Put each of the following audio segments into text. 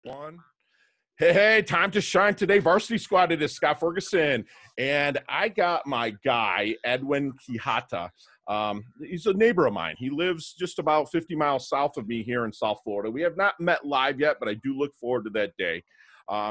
One. Hey, time to shine today. Varsity Squad, it is Scott Ferguson. And I got my guy, Edwin Quijada. He's a neighbor of mine. He lives just about 50 miles south of me here in South Florida. We have not met live yet, but I do look forward to that day.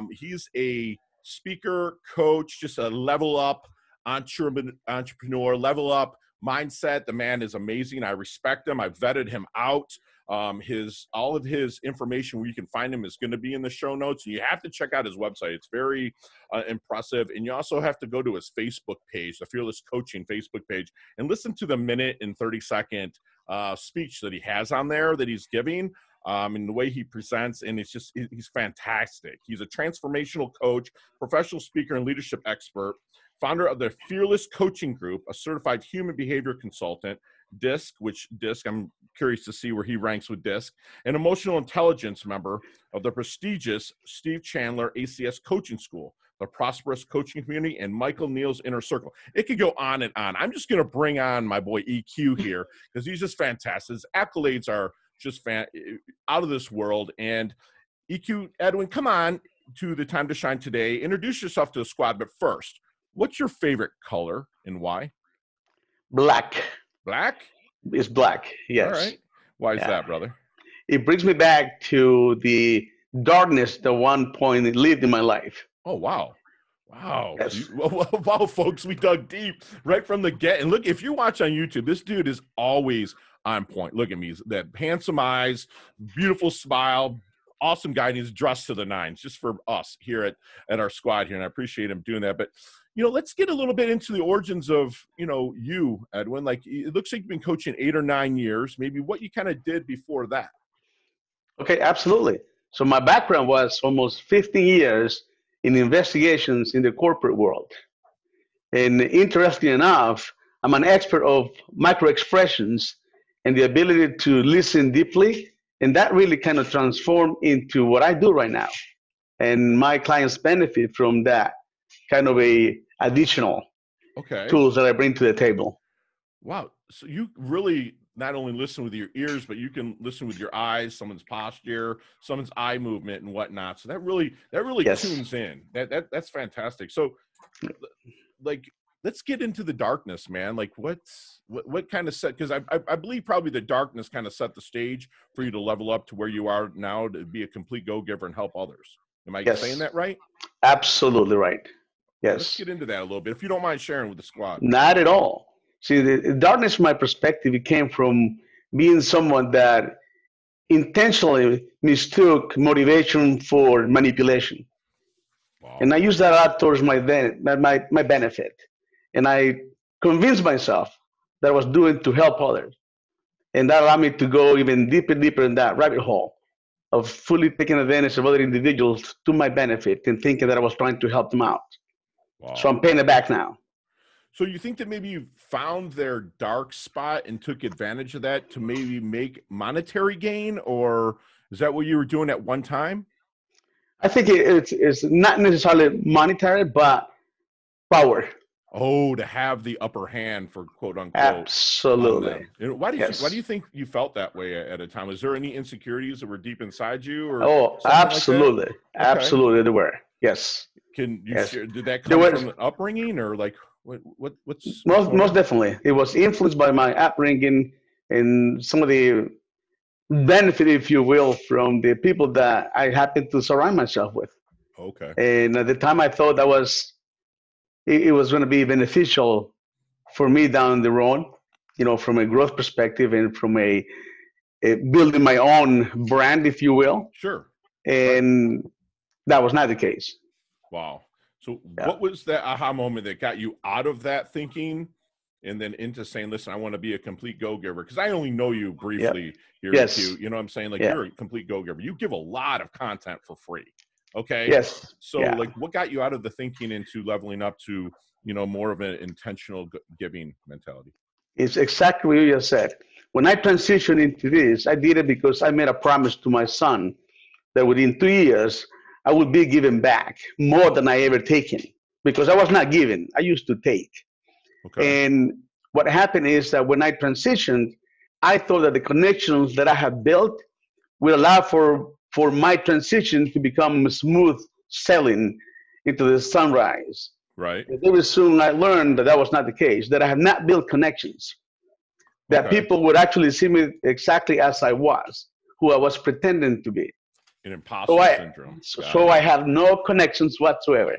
He's a speaker, coach, just a level up entrepreneur, level up mindset. The man is amazing. I respect him. I vetted him out. All of his information where you can find him is going to be in the show notes. You have to check out his website. It's very impressive. And you also have to go to his Facebook page, the Fearless Coaching Facebook page, and listen to the minute and 30-second speech that he has on there that he's giving. And the way he presents, and he's fantastic. He's a transformational coach, professional speaker, and leadership expert, founder of the Fearless Coaching Group, a certified human behavior consultant, DISC, I'm curious to see where he ranks with DISC, an emotional intelligence member of the prestigious Steve Chandler ACS Coaching School, the Prosperous Coaching Community, and Michael Neal's Inner Circle. It could go on and on. I'm just going to bring on my boy EQ here because he's just fantastic. His accolades are just out of this world. And EQ, Edwin, come on to the Time to Shine today. Introduce yourself to the squad, but first, what's your favorite color and why? Black. Black? It's black, yes. All right. Why is that, brother? It brings me back to the darkness that one point it lived in my life. Oh, wow. Wow. Yes. Wow, folks, we dug deep right from the get. And look, if you watch on YouTube, this dude is always on point. Look at me. That handsome eyes, beautiful smile, awesome guy, and he's dressed to the nines just for us here at our squad here. And I appreciate him doing that. But, let's get a little bit into the origins of, you, Edwin. Like, it looks like you've been coaching 8 or 9 years, maybe what you kind of did before that. Okay, absolutely. So my background was almost 15 years in investigations in the corporate world. And interestingly enough, I'm an expert of micro expressions and the ability to listen deeply. And that really kind of transformed into what I do right now. And my clients benefit from that kind of a additional tools that I bring to the table. Wow. So you really not only listen with your ears, but you can listen with your eyes, someone's posture, someone's eye movement and whatnot. So that really Yes. tunes in. That's fantastic. So like, let's get into the darkness, man. Like what kind of set, because I believe probably the darkness kind of set the stage for you to level up to where you are now to be a complete go-giver and help others. Am I saying that right? Absolutely right. Yes. Let's get into that a little bit, if you don't mind sharing with the squad. Not at all. See, the darkness from my perspective, it came from being someone that intentionally mistook motivation for manipulation. Wow. And I used that out towards my benefit. And I convinced myself that I was doing to help others. And that allowed me to go even deeper in that rabbit hole of fully taking advantage of other individuals to my benefit and thinking that I was trying to help them out. Wow. So I'm paying it back now. So you think that maybe you found their dark spot and took advantage of that to maybe make monetary gain, or is that what you were doing at one time? I think it's not necessarily monetary, but power. Oh, to have the upper hand, for quote unquote. Absolutely. Why do you think you felt that way at a time? Was there any insecurities that were deep inside you? Or absolutely. Like that? Absolutely, there were. Yes. Can you share, did that come from an upbringing, or like what's most definitely? It was influenced by my upbringing and some of the benefit, if you will, from the people that I happened to surround myself with. Okay. And at the time, I thought that it was going to be beneficial for me down the road, from a growth perspective and from a building my own brand, if you will. Sure. And that was not the case. Wow. So what was that aha moment that got you out of that thinking and then into saying, listen, I want to be a complete go-giver? Because I only know you briefly here. Yes. You know what I'm saying? Like you're a complete go-giver. You give a lot of content for free. Okay. Yes. So like what got you out of the thinking into leveling up to, more of an intentional giving mentality? It's exactly what you just said. When I transitioned into this, I did it because I made a promise to my son that within 2 years, I would be giving back more than I ever taken, because I was not giving. I used to take. Okay. And what happened is that when I transitioned, I thought that the connections that I had built will allow for for my transition to become smooth sailing into the sunrise. Right. Very soon I learned that that was not the case, that I had not built connections, that Okay. people would actually see me exactly as I was, who I was pretending to be. An So imposter I, syndrome. Got so it. I have no connections whatsoever.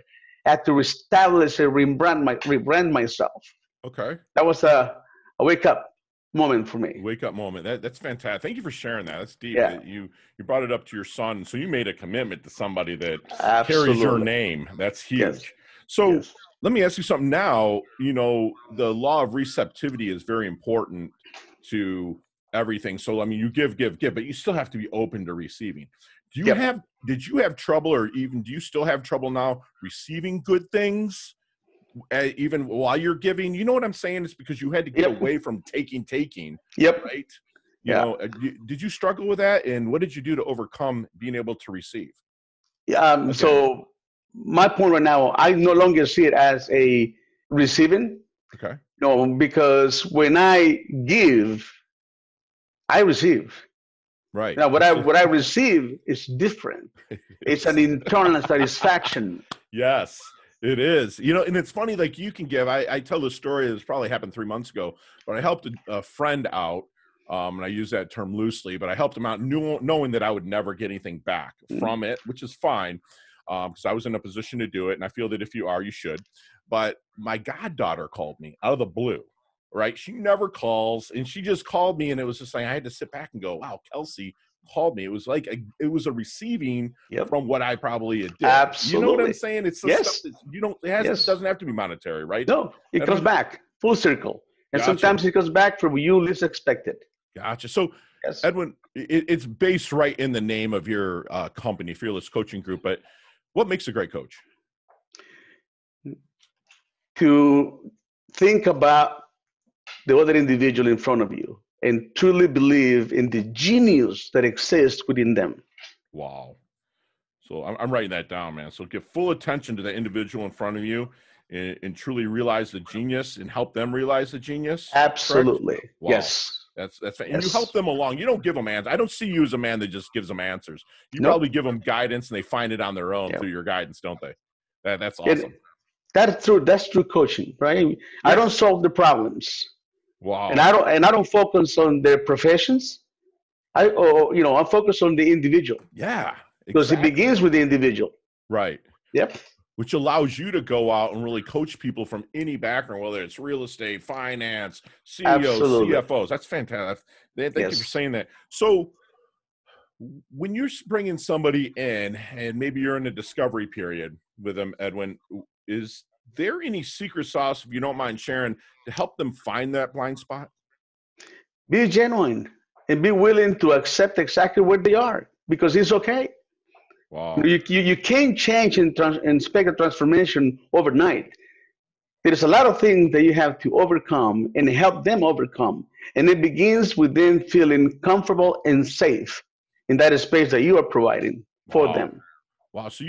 I had to reestablish and rebrand myself. Okay. That was a wake up moment for me. Wake up moment. That's fantastic. Thank you for sharing that. That's deep. Yeah, That you brought it up to your son. So you made a commitment to somebody that carries your absolutely. name. That's Yes, huge. So yes. let me ask you something now. The law of receptivity is very important to everything. So I mean, you give, but you still have to be open to receiving. Yep. Did you have trouble, or even do you still have trouble now receiving good things? Even while you're giving, you know what I'm saying? It's because you had to get Yep. away from taking, Yep. right? Yeah. Did you struggle with that? And what did you do to overcome being able to receive again? So my point right now, I no longer see it as a receiving. Okay. No, because when I give, I receive. Right. Now, That's what I receive is different. it It's is. an internal satisfaction. Yes, it is. And it's funny, like you can give, I tell the story, this probably happened 3 months ago, but I helped a friend out. And I use that term loosely, but I helped him out knowing that I would never get anything back Mm. from it, which is fine. Because I was in a position to do it. And I feel that if you are, you should. But my goddaughter called me out of the blue, right? She never calls. And she just called me. And it was just like, I had to sit back and go, wow, Kelsey called me. It was like, it was a receiving Yep. from what I probably did. You know what I'm Absolutely. saying? It's the stuff Yes. that you don't, it Yes. doesn't have to be monetary, right? No, it comes Edwin? back full circle. And Gotcha. sometimes it comes back from you least expect it. Gotcha. So, Yes. Edwin, it's based right in the name of your company, Fearless Coaching Group. But what makes a great coach? To think about the other individual in front of you and truly believe in the genius that exists within them. Wow. So I'm writing that down, man. So give full attention to the individual in front of you and truly realize the genius and help them realize the genius. Correct? Absolutely. Wow. Yes. That's and you help Yes. them along. You don't give them answers. I don't see you as a man that just gives them answers. You probably Nope. give them guidance and they find it on their own Yeah. through your guidance, don't they? That's And awesome. that's true. That's true coaching, right? I Yeah. don't solve the problems, and Wow. I don't focus on their professions. I focus on the individual Yeah, because it exactly. begins with the individual. Right. Yep. Which allows you to go out and really coach people from any background, whether it's real estate, finance, CEOs, Absolutely. CFOs. That's fantastic. Thank you for Yes. saying that. So when you're bringing somebody in and maybe you're in a discovery period with them, Edwin, is there any secret sauce, if you don't mind sharing, to help them find that blind spot? Be genuine and be willing to accept exactly where they are because it's okay. Wow. You can't change and expect a transformation overnight. There's a lot of things that you have to overcome and help them overcome. And it begins with them feeling comfortable and safe in that space that you are providing for Wow. them. Wow. So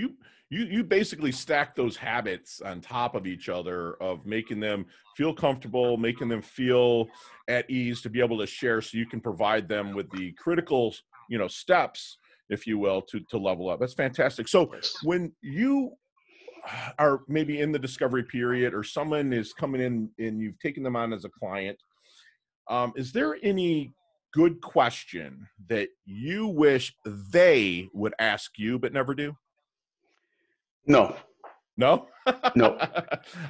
you basically stack those habits on top of each other of making them feel comfortable, making them feel at ease to be able to share so you can provide them with the critical, steps, if you will, to level up. That's fantastic. So Yes. when you are maybe in the discovery period or someone is coming in and you've taken them on as a client, is there any good question that you wish they would ask you but never do? No, No? no, no,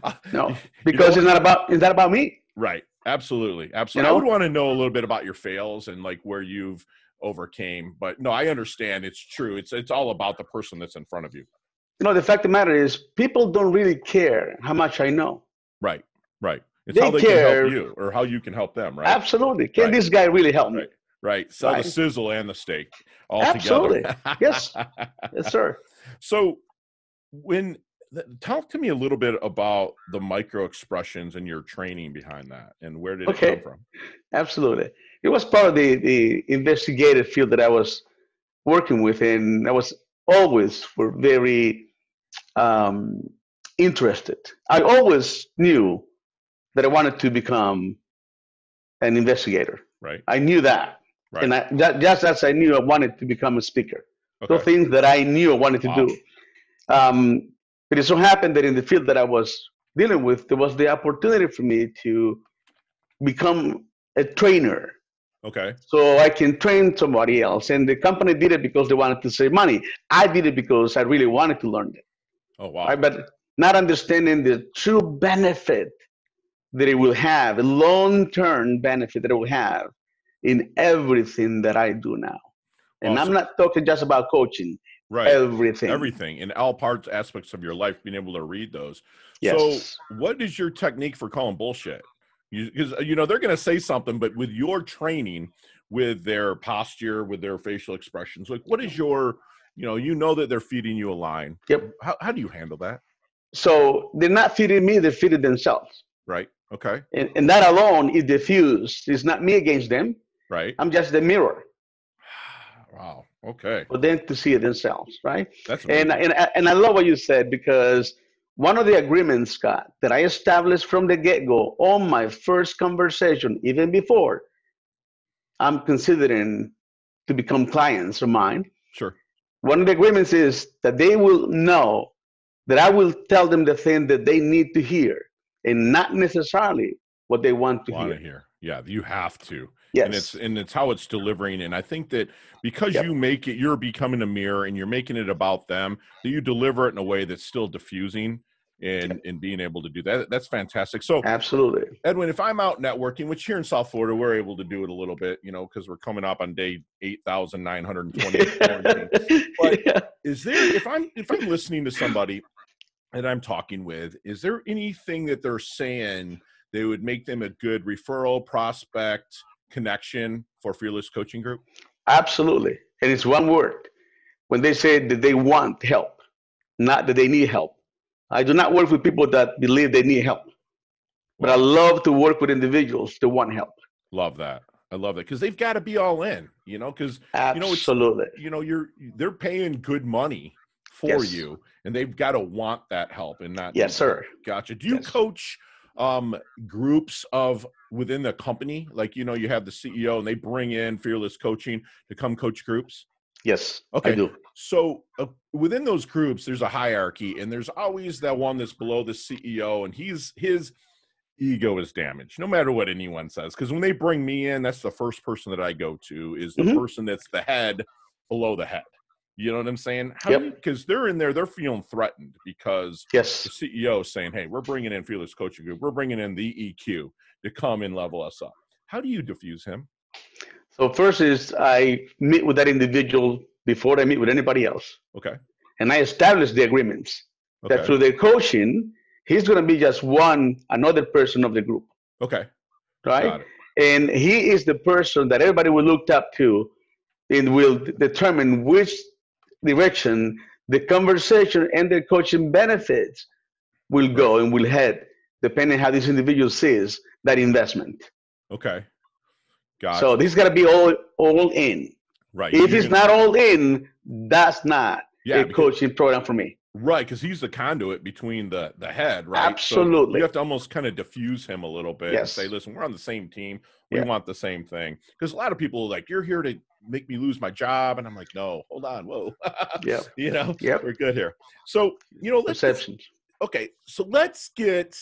You know because what? it's not about me. Right. Absolutely. You Absolutely. I would know, want to know a little bit about your fails and like where you've overcame, but no, I understand. It's true. It's all about the person that's in front of you. the fact of the matter is, people don't really care how much I know. Right. Right. It's how They they can help care you or how you can help them. Right. absolutely. Can Right. this guy really help me? Right. Right. Sell the Right? sizzle and the steak all together. Absolutely. Yes. Yes, sir. So when talk to me a little bit about the micro expressions and your training behind that and where did it come Okay. from? Absolutely. It was part of the investigative field that I was working with, and I was always were very um, interested. I always knew that I wanted to become an investigator. Right. I knew that, Right. and just as I knew I wanted to become a speaker. those Okay. things that I knew I wanted to Wow. do. Um, but it so happened that in the field that I was dealing with, there was the opportunity for me to become a trainer. Okay. So I can train somebody else. And the company did it because they wanted to save money. I did it because I really wanted to learn it. Oh, Right? wow. But not understanding the true benefit that it will have, a long-term benefit that it will have in everything that I do now. And Well, I'm so, not talking just about coaching, right. everything. Everything in all parts, aspects of your life, being able to read those. So, Yes. what is your technique for calling bullshit? Because they're going to say something, but with your training, with their posture, with their facial expressions, like what is your, that they're feeding you a line. Yep. How do you handle that? So they're not feeding me, they're feeding themselves. Right. Okay. And that alone is diffused. It's not me against them. Right. I'm just the mirror Wow. Okay. for them to see it themselves, right? That's And amazing. and and I love what you said because one of the agreements, Scott, that I established from the get-go on my first conversation, even before I'm considering to become clients of mine, Sure. one of the agreements is that they will know that I will tell them the thing that they need to hear and not necessarily what they want to Want hear. to hear. Yeah, you have to. And it's Yes. and it's how it's delivering. And I think that because Yep. you make it, you're becoming a mirror and you're making it about them, that you deliver it in a way that's still diffusing Yep. and being able to do that. That's fantastic. So Absolutely. Edwin, if I'm out networking, which here in South Florida, we're able to do it a little bit, because we're coming up on day 8,920 of quarantine. But Yeah. if I'm listening to somebody that I'm talking with, is there anything that they're saying that would make them a good referral, prospect, connection for Fearless Coaching Group? Absolutely. And it's one word. When they say that they want help, not that they need help. I do not work with people that believe they need help, but I Wow. love to work with individuals that want help. Love that. I love it because they've got to be all in, because it's Absolutely. they're paying good money for Yes. you, and they've got to want that help and not Yes, need the help. sir. Gotcha. Do you Yes. coach groups of within the company? Like you have the CEO and they bring in Fearless Coaching to come coach groups. Yes, I Okay. do. So within those groups, there's a hierarchy, and there's always that one that's below the CEO, and his ego is damaged, no matter what anyone says. Because when they bring me in, that's the first person that I go to is the Hmm. person that's the head below the head. You know what I'm saying? Yep. Because they're in there, they're feeling threatened because the Yes. CEO is saying, hey, we're bringing in Fearless Coaching Group. We're bringing in the EQ to come and level us up. How do you diffuse him? So first is I meet with that individual before I meet with anybody else. Okay. And I establish the agreements that Okay. through the coaching, he's going to be just another person of the group, Okay. right? Got it. And he is the person that everybody will look up to and will determine which direction the conversation and the coaching benefits will Right. go and will head, depending how this individual sees that investment. Okay. So Gotcha. this got to be all in. Right. If You're it's going to, not all in, that's not yeah, a because coaching program for me. right, because he's the conduit between the head, right? So you Absolutely. have to almost kind of diffuse him a little bit and say, Yes. listen, we're on the same team. We Yeah. want the same thing. Because a lot of people are like, you're here to make me lose my job. And I'm like, no, hold on. Whoa. Yep. We're Yep. good here. So, let's Perceptions. okay. So let's get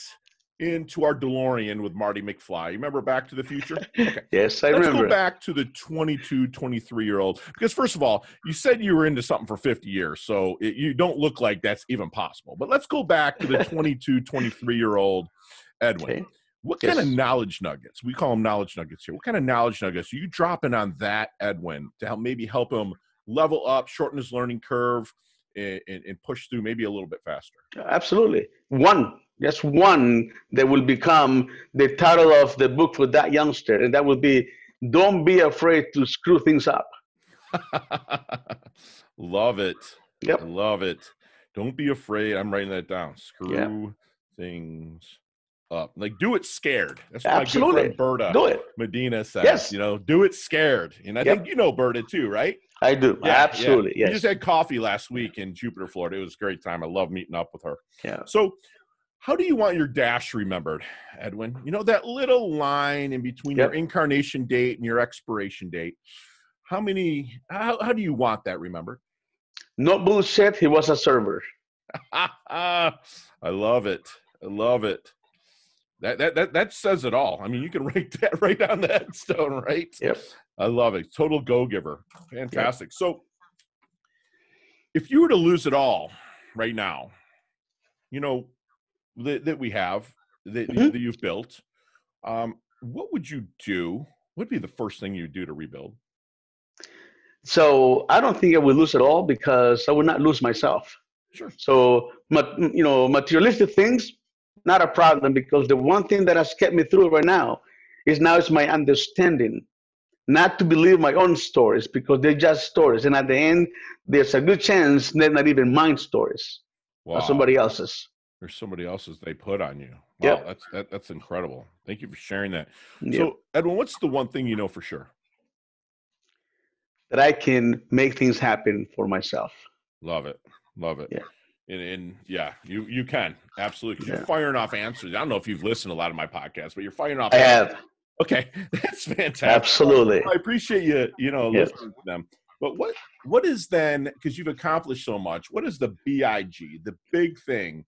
into our DeLorean with Marty McFly. You remember Back to the Future? Okay. Yes, I Let's go remember. back to the 22, 23-year-old. Because first of all, you said you were into something for 50 years. So you don't look like that's even possible. But let's go back to the 22, 23-year-old Edwin. Okay. What kind of Yes. knowledge nuggets? We call them knowledge nuggets here. What kind of knowledge nuggets are you dropping on that Edwin to help him level up, shorten his learning curve, and push through maybe a little bit faster? Absolutely. Just one that will become the title of the book for that youngster. And that will be Don't Be Afraid to Screw Things Up. Love it. I Yep. love it. Don't be afraid. I'm writing that down. Yeah. Screw things up. Like, do it scared. That's what my good friend Absolutely. Berta Do it. Medina says. Yes. Do it scared. And I think Yep. you know Berta too, right? I do. Yeah, yeah. Absolutely. We just Yes. had coffee last Yeah. week in Jupiter, Florida. It was a great time. I love meeting up with her. Yeah. So, how do you want your dash remembered, Edwin? That little line in between your Yep. incarnation date and your expiration date. How do you want that remembered? No bullshit. He was a server. I love it. I love it. That says it all. I mean, you can write that right on the headstone, right? Yep. I love it. Total go-giver. Fantastic. Yep. So if you were to lose it all right now, you know, that we have, that Mm-hmm. you've built, what would you do? What would be the first thing you'd do to rebuild? So I don't think I will lose it all because I will not lose myself. Sure. So, materialistic things, not a problem because the one thing that has kept me through right now is my understanding, not to believe my own stories because they're just stories. And at the end, there's a good chance they're not even mine stories or Wow. somebody else's. There's somebody else's they put on you. Wow. Yep. That's incredible. Thank you for sharing that. Yep. So Edwin, what's the one thing you know for sure? That I can make things happen for myself. Love it. Love it. Yeah. And yeah, you can absolutely, because Yeah. you're firing off answers. I don't know if you've listened to a lot of my podcasts, but you're firing off I answers. have. Okay, that's fantastic. Absolutely. I appreciate you, Yes. listening to them. But what is then, because you've accomplished so much, what is the BIG, the big thing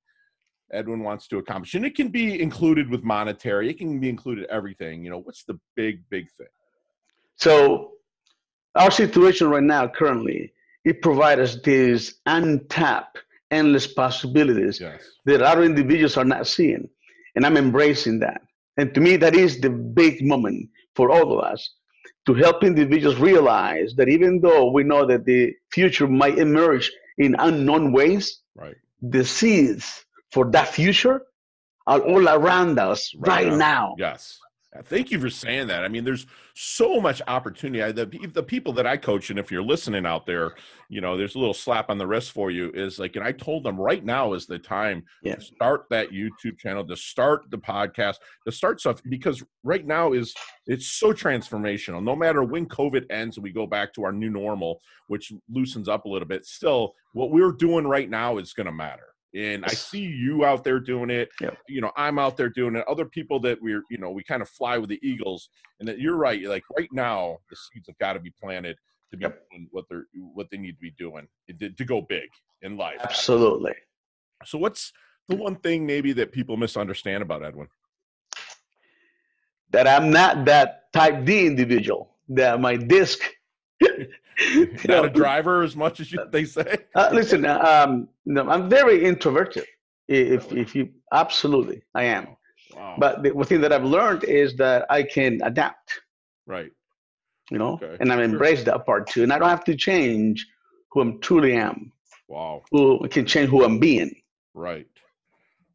Edwin wants to accomplish? And it can be included with monetary. It can be included everything. What's the big thing? So our situation right now, currently, it provides us these untapped, endless possibilities Yes. that other individuals are not seeing. And I'm embracing that. And to me, that is the big moment for all of us to help individuals realize that even though we know that the future might emerge in unknown ways, Right. the seeds for that future are all around us right now. Yes. Thank you for saying that. I mean, there's so much opportunity. The people that I coach, and if you're listening out there, there's a little slap on the wrist for you, is like, and I told them right now is the time Yeah. to start that YouTube channel, to start the podcast, to start stuff, because right now it's so transformational. No matter when COVID ends and we go back to our new normal, which loosens up a little bit, still what we're doing right now is going to matter. And I see you out there doing it. Yep. I'm out there doing it. Other people that we kind of fly with the eagles. And that you're right. Like right now, the seeds have got to be planted to be doing what they need to be doing to go big in life. Absolutely. So what's the one thing maybe that people misunderstand about Edwin? That I'm not that type D individual. That my disc. Not a driver as much as they say. Listen, no, I'm very introverted. If you absolutely, I am. Wow. But the thing that I've learned is that I can adapt. Right. Okay. And I've embraced that part too. And I don't have to change who I truly am. Wow. Who can change who I'm being. Right.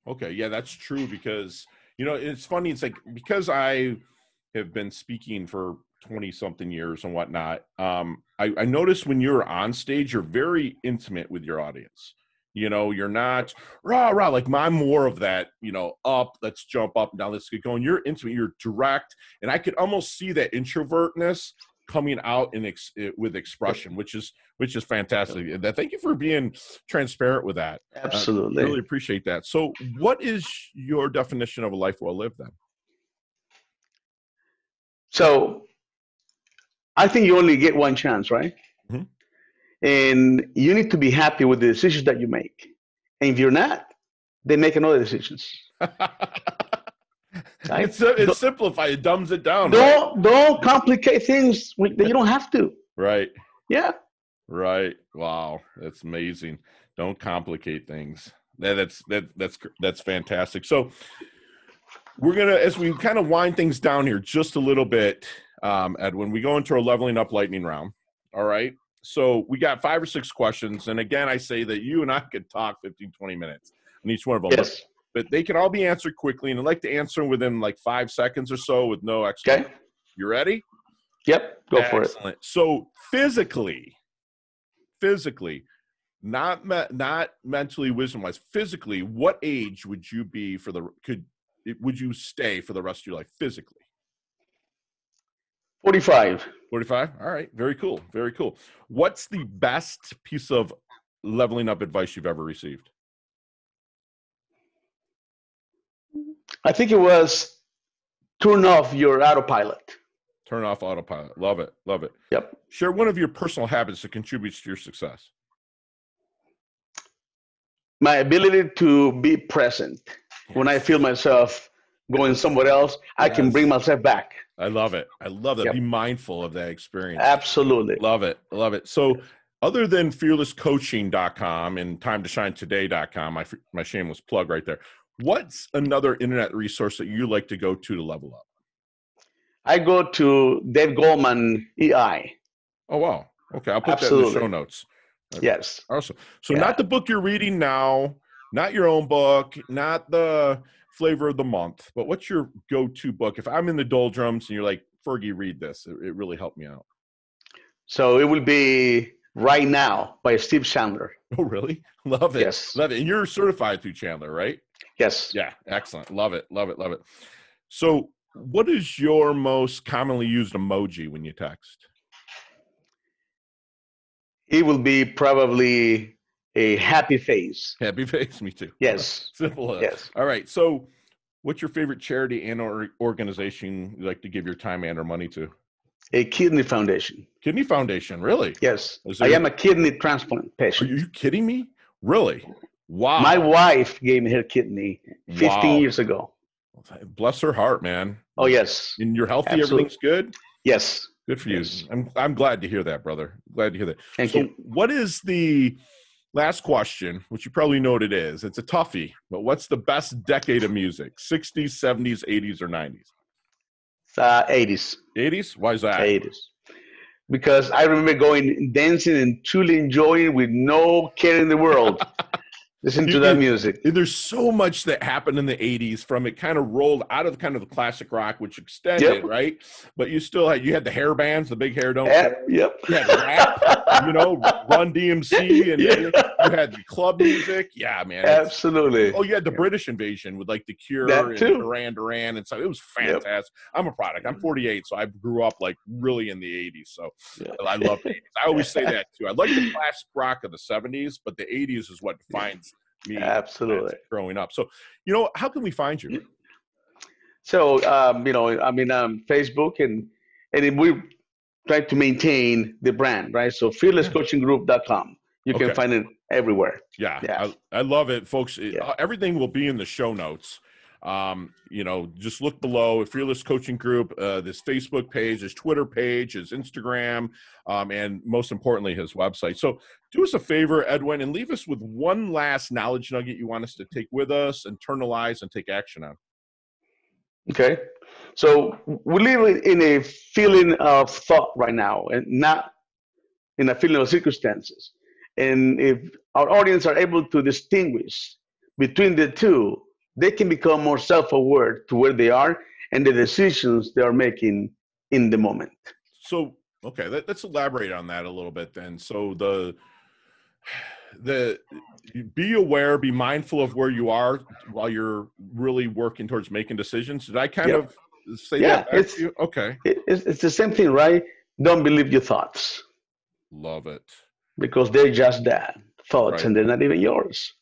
Okay. Yeah, that's true because, it's funny. It's like, because I have been speaking for 20 something years and whatnot. I noticed when you're on stage, you're very intimate with your audience. You're not rah, like I'm more of that, up, let's jump up and down, let's get going. You're intimate, you're direct. And I could almost see that introvertness coming out with expression, which is fantastic. And thank you for being transparent with that. Absolutely. Really appreciate that. So what is your definition of a life well lived then? So I think you only get one chance, right? Mm-hmm. And you need to be happy with the decisions that you make. And if you're not, then make another decisions. Right? It's simplified. It dumbs it down. Don't complicate things that you don't have to. Right. Yeah. Right. Wow. That's amazing. Don't complicate things. That's fantastic. So we're gonna, as we kind of wind things down here just a little bit, Edwin, we go into our leveling up lightning round. All right. So we got 5 or 6 questions. And again, I say that you and I could talk 15, 20 minutes on each one of them. Yes. But they can all be answered quickly. And I'd like to answer them within like 5 seconds or so with no extra. Okay. You ready? Yep. Go for it. Excellent. So physically, not mentally, wisdom-wise, physically, what age would you be would you stay for the rest of your life physically? 45. 45? All right. Very cool. Very cool. What's the best piece of leveling up advice you've ever received? I think it was turn off your autopilot. Turn off autopilot. Love it. Love it. Yep. Share one of your personal habits that contributes to your success. My ability to be present. When I feel Yes. myself going Yes. somewhere else, I can bring Yes. myself back. I love it. I love that. Yep. Be mindful of that experience. Absolutely. Love it. Love it. So other than fearlesscoaching.com and timetoshinetoday.com, my shameless plug right there, what's another internet resource that you like to go to level up? I go to Dave Goldman EI. Oh, wow. Okay. I'll put that in the show Absolutely. notes. Okay. Yes. Awesome. So Yeah. not the book you're reading now, not your own book, not the flavor of the month, but what's your go-to book? If I'm in the doldrums and you're like, Fergie, read this, it really helped me out. So it will be Right Now by Steve Chandler. Oh, really? Love it. Yes. Love it. And you're certified through Chandler, right? Yes. Yeah. Excellent. Love it. Love it. Love it. So what is your most commonly used emoji when you text? It will be probably a happy face. Happy face. Me too. Yes. Simple. Yes. All right. So what's your favorite charity and or organization you like to give your time and or money to? A kidney foundation. Kidney Foundation. Really? Yes. Is I there, am a kidney transplant are patient. you kidding me? Really? My Wow. wife gave me her kidney 15 Wow. years ago. Bless her heart, man. Oh, yes. And you're healthy. Absolutely. Everything's good. Yes. Good for you. Yes. I'm glad to hear that, brother. Glad to hear that. Thank So you. what is the last question, which you probably know what it is? It's a toughie, but what's the best decade of music? 60s, 70s, 80s, or 90s? 80s. 80s? Why is that? 80s. Because I remember going dancing and truly enjoying with no care in the world. Listen to that music. There's so much that happened in the 80s from it kind of rolled out of kind of the classic rock, which extended, Yep. right? But you still had the hair bands, the big hair don't Yep. care. Yep. You had rap, Run DMC, and Yeah. you had the club music. Yeah, man. Absolutely. You had the British invasion with like The Cure That and too. Duran and stuff. It was fantastic. I'm a product. I'm 48, so I grew up like really in the 80s. So Yeah. I love the 80s. I always say that too. I like the classic rock of the 70s, but the 80s is what defines me Absolutely. growing up. So, how can we find you? So, I'm in Facebook and we try to maintain the brand, right? So fearlesscoachinggroup.com. You can find it everywhere. Yeah. I love it, folks. Everything will be in the show notes. Just look below Fearless Coaching Group, this Facebook page, his Twitter page, his Instagram, and most importantly, his website. So do us a favor, Edwin, and leave us with one last knowledge nugget you want us to take with us, internalize, and take action on. Okay. So we live in a feeling of thought right now and not in a feeling of circumstances. And if our audience are able to distinguish between the two, they can become more self-aware to where they are and the decisions they are making in the moment. So, okay, let's elaborate on that a little bit then. So be aware, be mindful of where you are while you're really working towards making decisions. Did I kind of say that back to you? Okay. It's the same thing, right? Don't believe your thoughts. Love it. Because they're just that, thoughts, Right. and they're not even yours.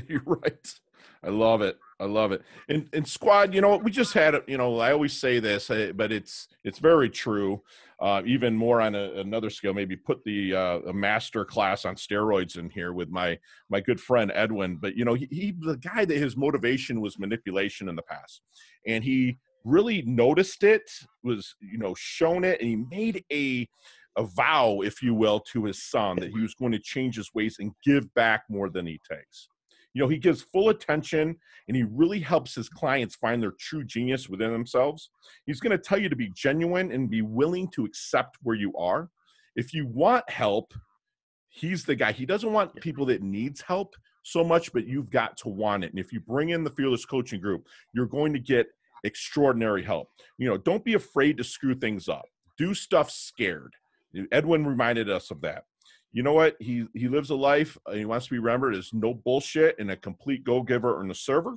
You're right. I love it. I love it. And squad, we just had, I always say this, but it's very true. Even more on another scale, maybe put a master class on steroids in here with my good friend Edwin. But he the guy that his motivation was manipulation in the past, and he really noticed it, was shown it, and he made a vow, if you will, to his son that he was going to change his ways and give back more than he takes. He gives full attention, and he really helps his clients find their true genius within themselves. He's going to tell you to be genuine and be willing to accept where you are. If you want help, he's the guy. He doesn't want people that needs help so much, but you've got to want it. And if you bring in the Fearless Coaching Group, you're going to get extraordinary help. Don't be afraid to screw things up. Do stuff scared. Edwin reminded us of that. You know what? He lives a life, he wants to be remembered as no bullshit and a complete go-giver and a server,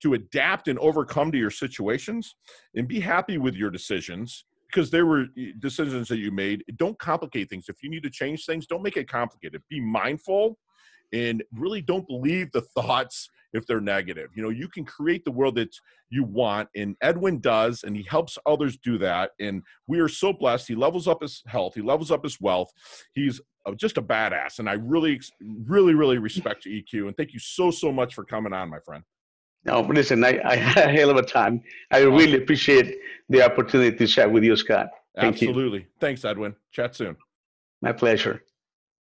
to adapt and overcome to your situations and be happy with your decisions because they were decisions that you made. Don't complicate things. If you need to change things, don't make it complicated. Be mindful and really don't believe the thoughts if they're negative. You know, you can create the world that you want, and Edwin does, and he helps others do that. And we are so blessed. He levels up his health. He levels up his wealth. He's just a badass. And I really, really, really respect you, EQ. And thank you so, so much for coming on, my friend. No, listen, I had a hell of a time. I really appreciate the opportunity to chat with you, Scott. Thank you. Absolutely. Thanks, Edwin. Chat soon. My pleasure.